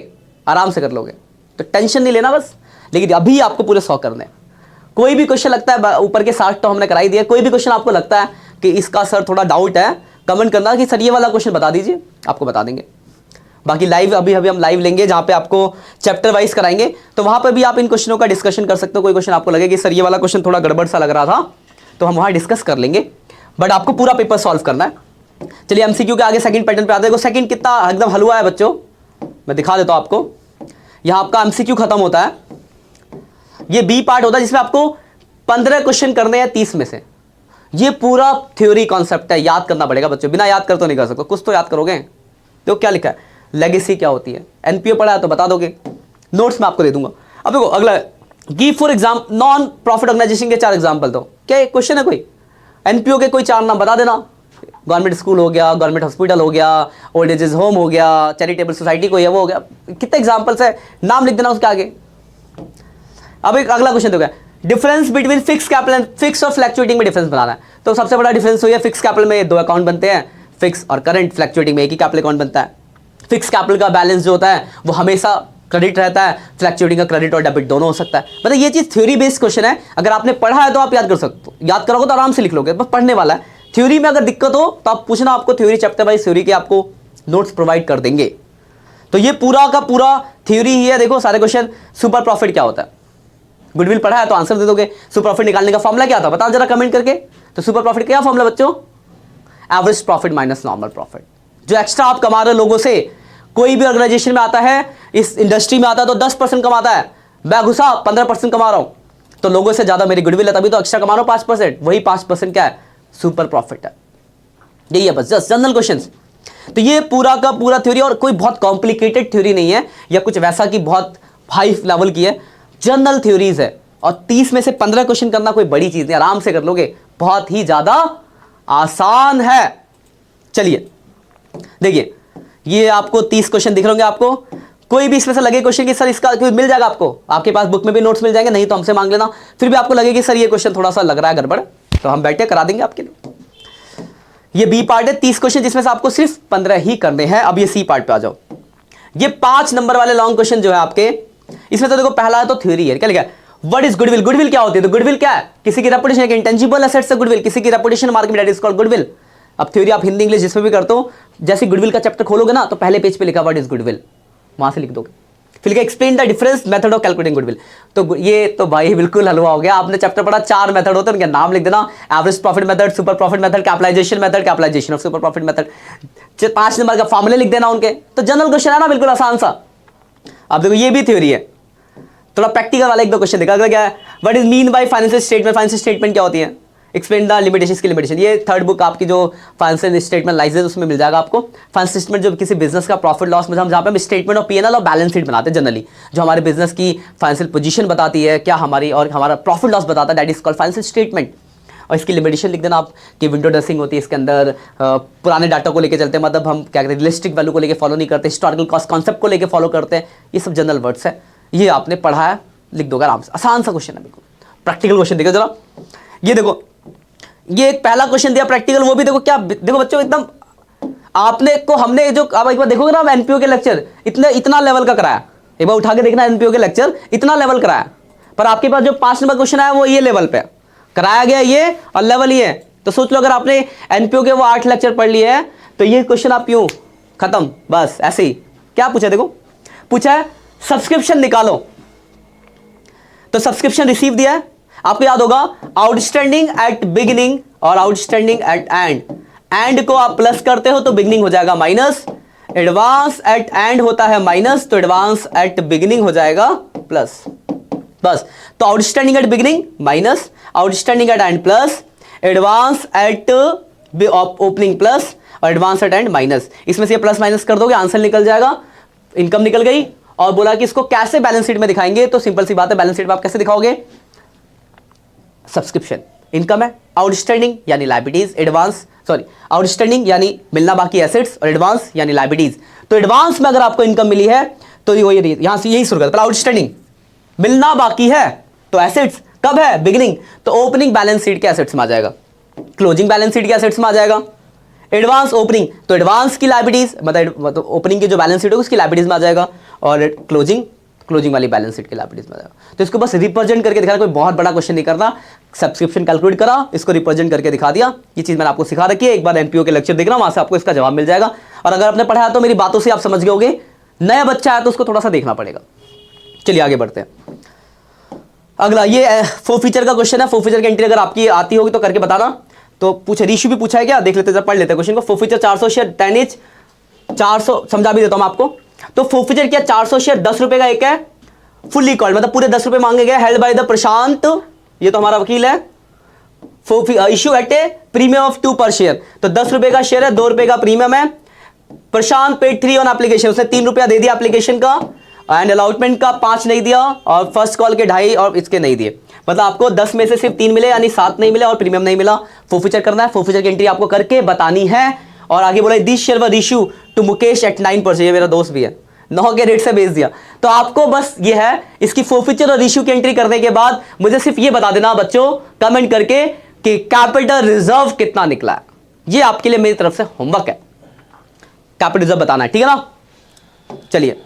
आराम से कर लोगे, तो टेंशन नहीं लेना बस। लेकिन अभी आपको पूरे 100 करने हैं। कोई भी क्वेश्चन लगता है, ऊपर के 60 तो हमने कराई दिया, कोई भी क्वेश्चन आपको लगता है कि इसका सर थोड़ा डाउट है, कमेंट करना कि सर ये वाला क्वेश्चन बता दीजिए, आपको बता देंगे। बाकी लाइव अभी हम लाइव लेंगे जहां पे आपको चैप्टर वाइज कराएंगे, तो वहां पर भी आप इन क्वेश्चनों का डिस्कशन कर सकते हो। कोई क्वेश्चन आपको लगे कि सर ये वाला क्वेश्चन थोड़ा गड़बड़ सा लग रहा था, तो हम वहां डिस्कस कर लेंगे, बट आपको पूरा पेपर सॉल्व करना है। चलिए एमसीक्यू के आगे सेकंड पैटर्न पे आते हैं। सेकंड कितना एकदम हलवा है बच्चों, मैं दिखा देता हूं आपको। यहां आपका एमसीक्यू खत्म होता है, ये बी पार्ट होता है जिसमें आपको 15 क्वेश्चन करने हैं 30 में से। ये पूरा थ्योरी कॉन्सेप्ट है, याद करना पड़ेगा बच्चों, बिना याद कर तो नहीं कर सकते, कुछ तो याद करोगे। तो क्या लिखा है, लेगेसी क्या होती है, एनपीओ पढ़ा है तो बता दोगे, नोट्स में आपको दे दूंगा। अब देखो अगला, give for exam non profit organisation के 4 एग्जाम्पल दो। क्या क्वेश्चन है कोई, एनपीओ के कोई 4 नाम बता देना। गवर्नमेंट स्कूल हो गया, गवर्नमेंट हॉस्पिटल हो गया, ओल्ड एजेस होम हो गया, चैरिटेबल सोसाइटी कोई है वो हो गया, कितने एग्जाम्पल्स है, नाम लिख देना उसके आगे। अब एक अगला क्वेश्चन देखो, difference between fix capital and fix और फ्लैक्चुएटिंग में डिफरेंस बनाना है। तो सबसे बड़ा डिफरेंस हो गया, फिक्स कैपिटल में 2 अकाउंट बनते हैं, फिक्स और करंट। फ्लैक्चुएटिंग में एक ही कैपिटल अकाउंट बनता है। फिक्स कैपिटल का बैलेंस जो होता है वो हमेशा क्रेडिट रहता है, फ्लैक्चुएटिंग का क्रेडिट और डेबिट दोनों हो सकता है। मतलब ये चीज थ्योरी बेस्ड क्वेश्चन है, अगर आपने पढ़ा है तो आप याद कर सकते हो, याद करोगे तो आराम से लिख लोगे, बस पढ़ने वाला है। थ्योरी में अगर दिक्कत हो तो आप पूछना, आपको थ्योरी चैप्टर वाइज थ्योरी के आपको नोट्स प्रोवाइड कर देंगे। तो ये पूरा का पूरा थ्योरी ही है। देखो सारे क्वेश्चन, सुपर प्रॉफिट क्या होता है, गुडविल पढ़ा है तो आंसर दे दोगे। सुपर प्रॉफिट निकालने का फॉर्मूला क्या था बताओ जरा कमेंट करके। तो सुपर प्रॉफिट क्या फॉर्मूला बच्चों, average profit minus normal profit. जो एक्स्ट्रा आप कमा रहे हो लोगों से, कोई भी ऑर्गेनाइजेशन में आता है, इस इंडस्ट्री में आता है तो 10% कमाता है, मैं घुसा 15% कमा रहा हूं, तो लोगों से ज्यादा मेरी गुडविल है, तभी तो एक्स्ट्रा कमा रहा हूं 5%। वही 5% क्या है, सुपर प्रॉफिट है। यही है बस, जस्ट जनरल क्वेश्चंस। तो ये पूरा का पूरा थ्योरी, और कोई बहुत कॉम्प्लिकेटेड थ्योरी नहीं है या कुछ वैसा कि बहुत हाई लेवल की है, जनरल थ्योरीज है। और 30 में से 15 क्वेश्चन करना कोई बड़ी चीज नहीं, आराम से कर लोगे, बहुत ही ज्यादा आसान है। चलिए देखिए, ये आपको 30 क्वेश्चन दिख रहे होंगे आपको। कोई भी इसमें से लगे क्वेश्चन कि सर इसका मिल जाएगा आपको, आपके पास बुक में भी नोट्स मिल जाएंगे, नहीं तो हमसे मांग लेना। फिर भी आपको लगे कि सर ये क्वेश्चन थोड़ा सा लग रहा है गड़बड़, तो हम बैठे करा देंगे आपके लिए। ये बी पार्ट है, 30 क्वेश्चन जिसमें से आपको सिर्फ 15 ही करने हैं। अब ये सी पार्ट पे आ जाओ। ये 5 नंबर वाले लॉन्ग क्वेश्चन जो है आपके, इसमें तो देखो पहला है तो थ्योरी है, क्या लिखा है, व्हाट इज गुडविल, गुडविल क्या होती है। तो गुडविल क्या है, किसी की रेपुटेशन, एक इंटेंजिबल एसेट्स है गुडविल, किसी की रेपुटेशन मार्केट में, दैट इज कॉल्ड गुडविल। अब थ्योरी आप हिंदी इंग्लिश जिसमें भी करते हो, जैसे गुडविल का चैप्टर खोलोगे ना तो पहले पेज पे लिखा व्हाट इज गुडविल, वहां से लिख दोगे। फिर explain the difference method of calculating goodwill. तो ये तो भाई बिल्कुल हलवा हो गया, आपने चैप्टर पढ़ा, 4 मेथड होते हैं, उनके नाम लिख देना, average profit method, super profit method, capitalisation of super profit method, 5 number का फॉर्मूले लिख देना उनके। तो जनरल क्वेश्चन है ना, बिल्कुल आसान सा। अब देखो ये भी थ्योरी है, थोड़ा प्रैक्टिकल वाला 1-2 क्वेश्चन देखा क्या है, what is mean by financial statement, financial statement क्या होती है, एक्सप्लेन द लिमिटेशंस की लिमिटेशन। ये 3rd बुक आपकी जो फाइनेंशियल स्टेटमेंट लाइसेंस उसमें मिल जाएगा आपको। फाइनेंशियल स्टेटमेंट जो किसी बिजनेस का प्रॉफिट लॉस में, हम जहाँ पे हम स्टेटमेंट ऑफ पीएनएल और बैलेंस शीट बनाते हैं जनरली, जो हमारे बिजनेस की फाइनेंशियल पोजीशन बताती है, क्या हमारी और हमारा प्रॉफिट लॉस बताता है, that is called financial statement. और इसकी लिमिटेशन लिख देना आप कि विंडो ड्रेसिंग होती है इसके अंदर, पुराने डाटा को लेकर चलते हैं, मतलब हम क्या कहते हैं रियलिस्टिक वैल्यू को लेकर फॉलो नहीं करते, हिस्टोरिकल कॉस्ट कॉन्सेप्ट को लेकर फॉलो करते हैं। ये सब जनरल वर्ड्स है, ये आपने पढ़ा है, लिख दोगे आराम से, आसान सा क्वेश्चन है बिल्कुल। प्रैक्टिकल क्वेश्चन देखो जरा, ये देखो, ये एक पहला क्वेश्चन दिया प्रैक्टिकल, वो भी देखो क्या, देखो बच्चों एकदम आपने को हमने जो, अब एक बार देखोगे ना एनपीओ के लेक्चर इतना लेवल का कराया, एक बार उठा के देखना एनपीओ के लेक्चर इतना लेवल कराया, पर आपके पास जो 5 नंबर क्वेश्चन आया वो ये लेवल पे कराया गया, ये और लेवल ये। तो सोच लो अगर आपने एनपीओ के वो 8 लेक्चर पढ़ लिए हैं तो ये क्वेश्चन आप यूं खत्म, बस ऐसे ही। क्या पूछा, देखो पूछा है सब्सक्रिप्शन निकालो, तो सब्सक्रिप्शन रिसीव दिया है, आपको याद होगा आउटस्टैंडिंग एट बिगिनिंग और आउटस्टैंडिंग एट एंड। एंड को आप प्लस करते हो तो बिगिनिंग हो जाएगा माइनस, एडवांस एट एंड होता है माइनस, तो एडवांस एट बिगिनिंग हो जाएगा प्लस। बस, तो outstanding at beginning minus, outstanding at and plus, advance at opening plus और एडवांस एट एंड माइनस। इसमें से प्लस माइनस कर दोगे, आंसर निकल जाएगा, इनकम निकल गई। और बोला कि इसको कैसे बैलेंस शीट में दिखाएंगे, तो सिंपल सी बात है, बैलेंस शीट में आप कैसे दिखाओगे, सब्सक्रिप्शन इनकम है, आउटस्टैंडिंग यानी लायबिलिटीज, आउटस्टैंडिंग यानी मिलना बाकी एसेट्स, और एडवांस यानी लायबिलिटीज। तो एडवांस में अगर आपको इनकम मिली है तो यहां से यही शुरू करते, आउटस्टैंडिंग मिलना बाकी है तो एसेट्स कब है, बिगिनिंग, तो ओपनिंग बैलेंस शीट के एसेट्स में आ जाएगा, क्लोजिंग बैलेंस शीट के एसेट्स में आ जाएगा। एडवांस ओपनिंग तो एडवांस की लायबिलिटीज, मतलब ओपनिंग की जो बैलेंस शीट है उसकी लायबिलिटीज में आ जाएगा, और क्लोजिंग वाली बैलेंस शीट की लायबिलिटीज में आ जाएगा। तो इसको बस रिप्रेजेंट करके दिखाना, कोई बहुत बड़ा क्वेश्चन नहीं करना, सब्सक्रिप्शन कैलकुलेट करा, इसको रिप्रेजेंट करके दिखा दिया। ये चीज मैंने आपको सिखा रखी है, एक बार एनपीओ के लेक्चर देखना, वहां से आपको इसका जवाब मिल जाएगा। और अगर आपने पढ़ा है तो मेरी बातों से आप समझ गए होगे, नया बच्चा है तो उसको थोड़ा सा देखना पड़ेगा। चलिए आगे बढ़ते हैं। अगला ये फोर फीचर का क्वेश्चन है, फोर फीचर की एंट्री अगर आपकी आती होगी तो करके बताना। तो पूछे रीशू भी पूछा है क्या, देख लेते हैं, पढ़ लेते हैं क्वेश्चन को। फोर फीचर 400 शेयर 10 each 400, समझा भी देता हूं आपको। तो फोर फीचर क्या, 400 शेयर 10 रुपए का एक है, फुली कॉल्ड मतलब पूरे 10 रुपए मांगे गए, हेल्ड बाय द प्रशांत, ये तो हमारा वकील है, issue at A premium of 2 पर शेयर। तो 10 रुपए का शेयर है, 2 रुपए का प्रीमियम है। प्रशांत पेड 3 ऑन एप्लीकेशन, उसने 3 रुपया दे दिया एप्लीकेशन का, एंड अलॉटमेंट का 5 नहीं दिया, और फर्स्ट कॉल के 2.5 और इसके नहीं दिए। मतलब आपको 10 में से सिर्फ 3 मिले, यानी 7 नहीं मिले और प्रीमियम नहीं मिला। फोरफीचर करना है, फोरफीचर की एंट्री आपको करके बतानी है। और आगे बोला this share were issue to Mukesh at 9%, ये मेरा दोस्त भी है, 9 के रेट से बेच दिया। तो आपको बस ये है, इसकी फोरफीचर और इशू की एंट्री करने के बाद मुझे सिर्फ ये बता देना बच्चों कमेंट करके कि कैपिटल रिजर्व कितना निकला है। ये आपके लिए मेरी तरफ से होमवर्क है, कैपिटल रिजर्व बताना है, ठीक है ना। चलिए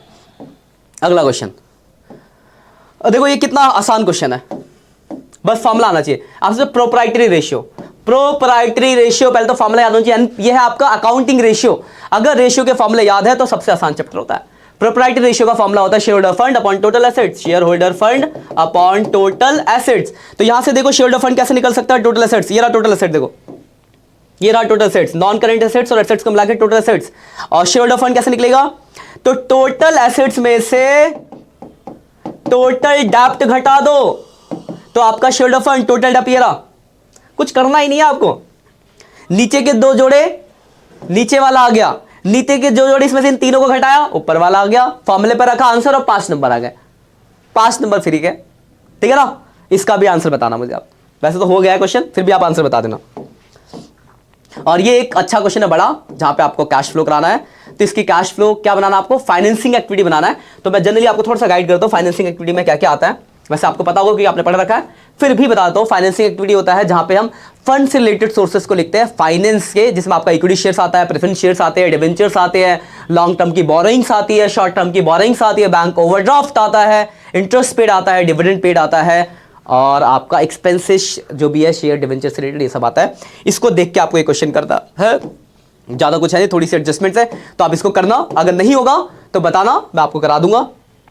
अगला क्वेश्चन देखो, ये कितना आसान क्वेश्चन है, बस फॉर्मूला आना चाहिए आपसे। प्रोप्राइटरी रेशियो, प्रोप्राइटरी रेशियो पहले तो फॉर्मूला याद होना चाहिए। ये है आपका अकाउंटिंग रेशियो, अगर रेशियो के फॉर्मूले याद है तो सबसे आसान चैप्टर होता है। प्रोप्राइटरी रेशियो का फॉर्मूला होता है share holder fund upon total assets, share holder fund upon total assets. तो यहां से देखो शेयर होल्डर फंड कैसे निकल सकता है, टोटल एसेट्स, ये रहा टोटल एसेट, देखो ये रहा total assets, non current assets और एसेट्स को मिलाकर टोटल एसेट्स। और शेयर होल्डर फंड कैसे निकलेगा, तो टोटल एसेट्स में से टोटल डेप्ट घटा दो, तो आपका शेयर होल्डर फंड टोटल डेप्ट ये रहा। कुछ करना ही नहीं है आपको, नीचे के 2 जोड़े, नीचे वाला आ गया, नीचे के 2 जोड़े इसमें से इन तीनों को घटाया, ऊपर वाला आ गया, फॉर्मूले पर रखा आंसर और 5 नंबर आ गए, 5 नंबर फ्री के, ठीक है ना। इसका भी आंसर बताना मुझे आप, वैसे तो हो गया है क्वेश्चन, फिर भी आप आंसर बता देना। और ये एक अच्छा क्वेश्चन है बड़ा, जहां पे आपको कैश फ्लो कराना है। तो इसकी कैश फ्लो क्या बनाना है आपको, फाइनेंसिंग एक्टिविटी बनाना है। तो मैं जनरली आपको थोड़ा सा गाइड करता हूं फाइनेंसिंग एक्टिविटी में क्या क्या आता है, वैसे आपको पता होगा कि आपने पढ़ रखा है, फिर भी बताता हूं। फाइनेंसिंग एक्टिविटी होता है जहां पे हम फंड से रिलेटेड सोर्सेस को लिखते हैं फाइनेंस के, जिसमें आपका इक्विटी शेयर्स आता है, प्रेफरेंस शेयर्स आते हैं, डिवेंचर्स आते हैं, लॉन्ग टर्म की बोरोइंग्स आती है, शॉर्ट टर्म की बोरोइंग्स आती है, बैंक ओवरड्राफ्ट आता है, इंटरेस्ट पेड आता है, डिविडेंड पेड आता है, और आपका एक्सपेंसेस जो भी है शेयर डिवेंचर से रिलेटेड ये सब आता है। इसको देख के आपको ये क्वेश्चन करता है, ज्यादा कुछ है नहीं, थोड़ी सी एडजस्टमेंट्स है, तो आप इसको करना, अगर नहीं होगा तो बताना, मैं आपको करा दूंगा।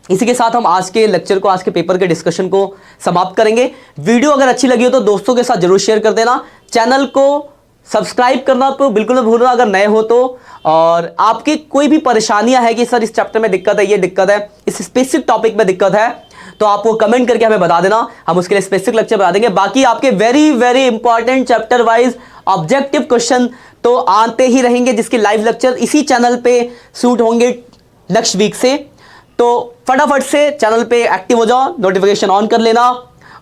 इसी के साथ हम आज के लेक्चर को, आज के पेपर के डिस्कशन को समाप्त करेंगे। वीडियो अगर अच्छी लगी हो तो दोस्तों के साथ जरूर शेयर कर देना, चैनल को सब्सक्राइब करना तो बिल्कुल मत भूलना अगर नए हो तो। और आपकी कोई भी परेशानियां है कि सर इस चैप्टर में दिक्कत है, ये दिक्कत है, इस स्पेसिफिक टॉपिक में दिक्कत है, तो आप वो कमेंट करके हमें बता देना, हम उसके लिए स्पेसिफिक लेक्चर बता देंगे। बाकी आपके very very important chapter wise objective question तो आते ही रहेंगे, जिसके लाइव लेक्चर इसी चैनल पे शूट होंगे नेक्स्ट वीक से। तो फटाफट से चैनल पे एक्टिव हो जाओ, नोटिफिकेशन ऑन कर लेना,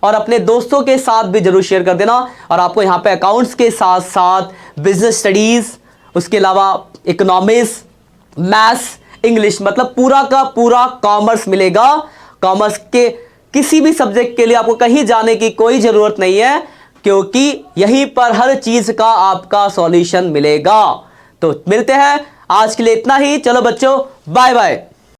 और अपने दोस्तों के साथ भी जरूर शेयर कर देना। और आपको यहाँ पे अकाउंट्स के साथ साथ बिजनेस स्टडीज, उसके अलावा इकोनॉमिक्स, मैथ्स, इंग्लिश, मतलब पूरा का पूरा कॉमर्स मिलेगा। कॉमर्स के किसी भी सब्जेक्ट के लिए आपको कहीं जाने की कोई जरूरत नहीं है, क्योंकि यहीं पर हर चीज का आपका सॉल्यूशन मिलेगा। तो मिलते हैं, आज के लिए इतना ही, चलो बच्चों बाय बाय।